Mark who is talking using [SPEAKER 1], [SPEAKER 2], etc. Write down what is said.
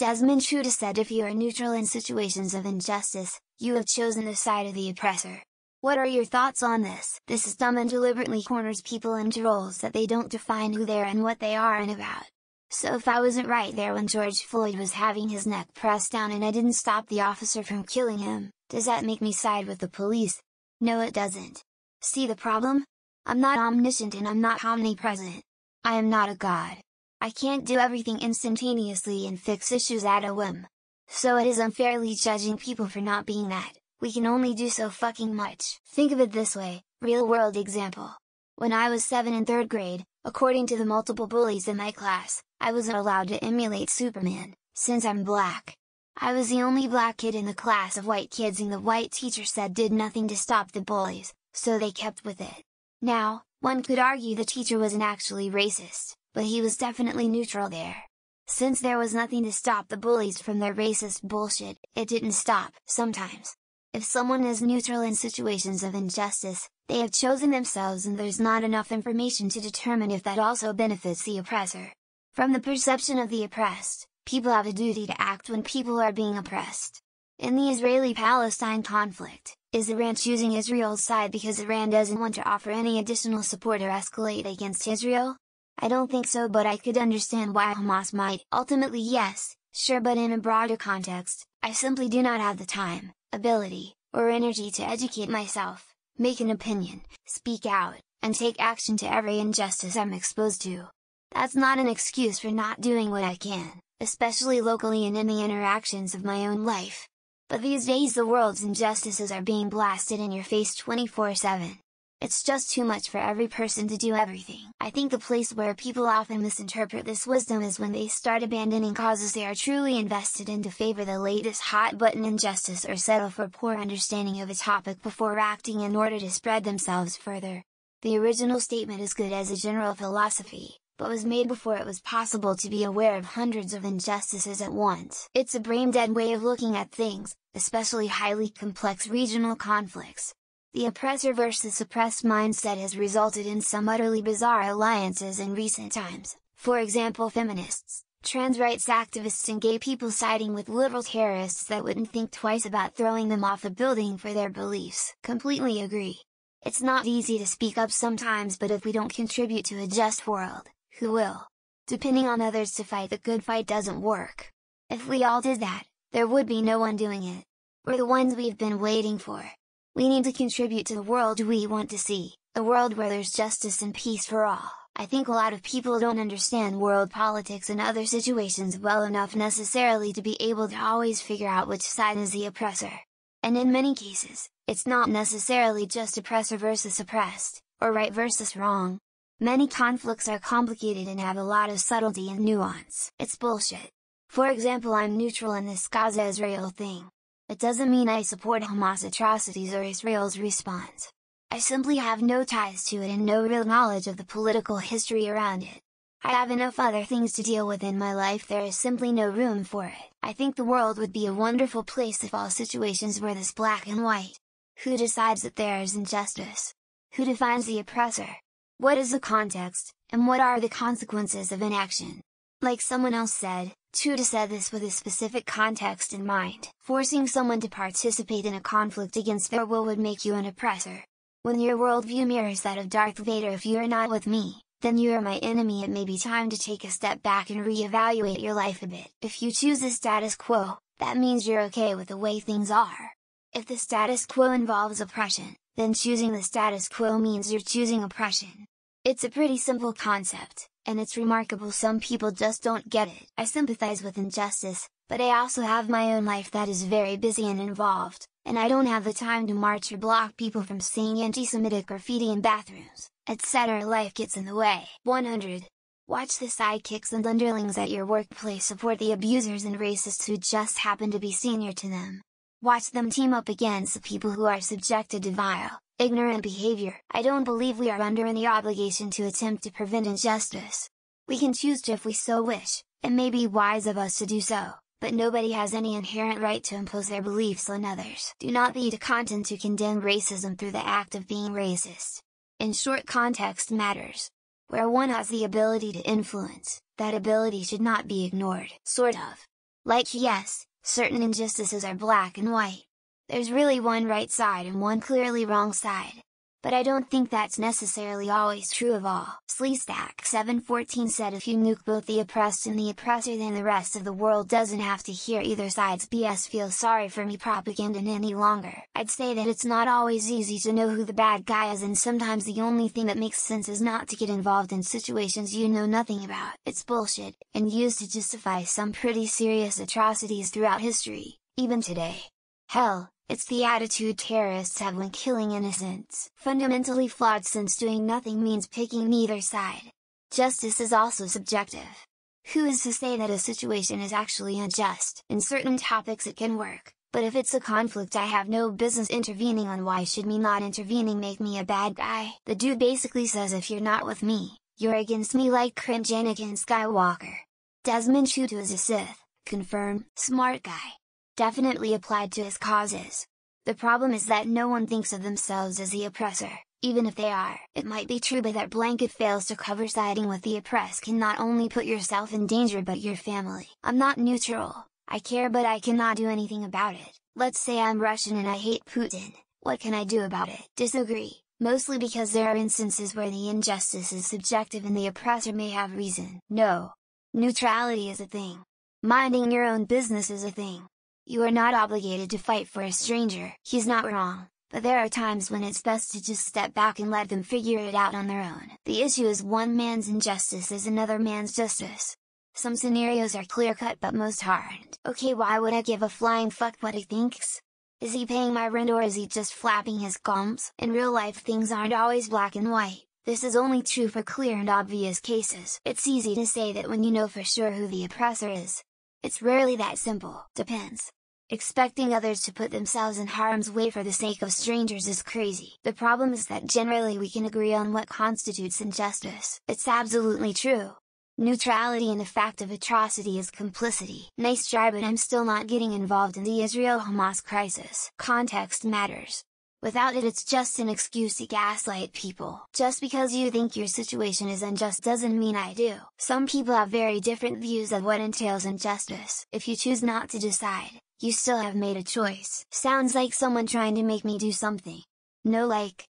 [SPEAKER 1] Desmond Tutu said if you are neutral in situations of injustice, you have chosen the side of the oppressor. What are your thoughts on this? This is dumb and deliberately corners people into roles that they don't define who they are and what they are and about. So if I wasn't right there when George Floyd was having his neck pressed down and I didn't stop the officer from killing him, does that make me side with the police? No, it doesn't. See the problem? I'm not omniscient and I'm not omnipresent. I am not a god. I can't do everything instantaneously and fix issues at a whim. So it is unfairly judging people for not being that. We can only do so fucking much. Think of it this way, real world example. When I was 7 in 3rd grade, according to the multiple bullies in my class, I wasn't allowed to emulate Superman, since I'm black. I was the only black kid in the class of white kids and the white teacher said did nothing to stop the bullies, so they kept with it. Now, one could argue the teacher wasn't actually racist, but he was definitely neutral there. Since there was nothing to stop the bullies from their racist bullshit, it didn't stop. Sometimes, if someone is neutral in situations of injustice, they have chosen themselves and there's not enough information to determine if that also benefits the oppressor. From the perception of the oppressed, people have a duty to act when people are being oppressed. In the Israeli-Palestine conflict, is Iran choosing Israel's side because Iran doesn't want to offer any additional support or escalate against Israel? I don't think so, but I could understand why Hamas might. Ultimately yes, sure, but in a broader context, I simply do not have the time, ability, or energy to educate myself, make an opinion, speak out, and take action to every injustice I'm exposed to. That's not an excuse for not doing what I can, especially locally and in the interactions of my own life. But these days the world's injustices are being blasted in your face 24/7. It's just too much for every person to do everything. I think the place where people often misinterpret this wisdom is when they start abandoning causes they are truly invested in to favor the latest hot button injustice or settle for poor understanding of a topic before acting in order to spread themselves further. The original statement is good as a general philosophy, but was made before it was possible to be aware of hundreds of injustices at once. It's a brain-dead way of looking at things, especially highly complex regional conflicts. The oppressor versus oppressed mindset has resulted in some utterly bizarre alliances in recent times, for example feminists, trans rights activists and gay people siding with liberal terrorists that wouldn't think twice about throwing them off a building for their beliefs. Completely agree. It's not easy to speak up sometimes, but if we don't contribute to a just world, who will? Depending on others to fight the good fight doesn't work. If we all did that, there would be no one doing it. We're the ones we've been waiting for. We need to contribute to the world we want to see, a world where there's justice and peace for all. I think a lot of people don't understand world politics and other situations well enough necessarily to be able to always figure out which side is the oppressor. And in many cases, it's not necessarily just oppressor versus oppressed, or right versus wrong. Many conflicts are complicated and have a lot of subtlety and nuance. It's bullshit. For example, I'm neutral in this Gaza-Israel thing. It doesn't mean I support Hamas atrocities or Israel's response. I simply have no ties to it and no real knowledge of the political history around it. I have enough other things to deal with in my life, there is simply no room for it. I think the world would be a wonderful place if all situations were this black and white. Who decides that there is injustice? Who defines the oppressor? What is the context, and what are the consequences of inaction? Like someone else said, Tutu said this with a specific context in mind. Forcing someone to participate in a conflict against their will would make you an oppressor. When your worldview mirrors that of Darth Vader, if you are not with me, then you are my enemy. It may be time to take a step back and re-evaluate your life a bit. If you choose the status quo, that means you're okay with the way things are. If the status quo involves oppression, then choosing the status quo means you're choosing oppression. It's a pretty simple concept, and it's remarkable some people just don't get it. I sympathize with injustice, but I also have my own life that is very busy and involved, and I don't have the time to march or block people from seeing anti-Semitic graffiti in bathrooms, etc. Life gets in the way. 100. Watch the sidekicks and underlings at your workplace support the abusers and racists who just happen to be senior to them. Watch them team up against the people who are subjected to vile, ignorant behavior. I don't believe we are under any obligation to attempt to prevent injustice. We can choose to if we so wish, it may be wise of us to do so, but nobody has any inherent right to impose their beliefs on others. Do not be too content to condemn racism through the act of being racist. In short, context matters. Where one has the ability to influence, that ability should not be ignored. Sort of. Like yes, certain injustices are black and white. There's really one right side and one clearly wrong side. But I don't think that's necessarily always true of all. Sleestack714 said if you nuke both the oppressed and the oppressor, then the rest of the world doesn't have to hear either side's BS feel sorry for me propaganda any longer. I'd say that it's not always easy to know who the bad guy is, and sometimes the only thing that makes sense is not to get involved in situations you know nothing about. It's bullshit, and used to justify some pretty serious atrocities throughout history, even today. Hell, it's the attitude terrorists have when killing innocents. Fundamentally flawed, since doing nothing means picking neither side. Justice is also subjective. Who is to say that a situation is actually unjust? In certain topics it can work, but if it's a conflict I have no business intervening on, why should me not intervening make me a bad guy? The dude basically says if you're not with me, you're against me, like cringe Anakin Skywalker. Desmond Tutu is a Sith, confirm, smart guy. Definitely applied to his causes. The problem is that no one thinks of themselves as the oppressor, even if they are. It might be true, but that blanket fails to cover siding with the oppressed can not only put yourself in danger but your family. I'm not neutral, I care but I cannot do anything about it. Let's say I'm Russian and I hate Putin, what can I do about it? Disagree, mostly because there are instances where the injustice is subjective and the oppressor may have reason. No. Neutrality is a thing. Minding your own business is a thing. You are not obligated to fight for a stranger. He's not wrong, but there are times when it's best to just step back and let them figure it out on their own. The issue is one man's injustice is another man's justice. Some scenarios are clear-cut but most aren't. Okay, why would I give a flying fuck what he thinks? Is he paying my rent or is he just flapping his gums? In real life things aren't always black and white. This is only true for clear and obvious cases. It's easy to say that when you know for sure who the oppressor is. It's rarely that simple. Depends. Expecting others to put themselves in harm's way for the sake of strangers is crazy. The problem is that generally we can agree on what constitutes injustice. It's absolutely true. Neutrality in the fact of atrocity is complicity. Nice try, but I'm still not getting involved in the Israel-Hamas crisis. Context matters. Without it, it's just an excuse to gaslight people. Just because you think your situation is unjust doesn't mean I do. Some people have very different views of what entails injustice. If you choose not to decide, you still have made a choice. Sounds like someone trying to make me do something. No, like,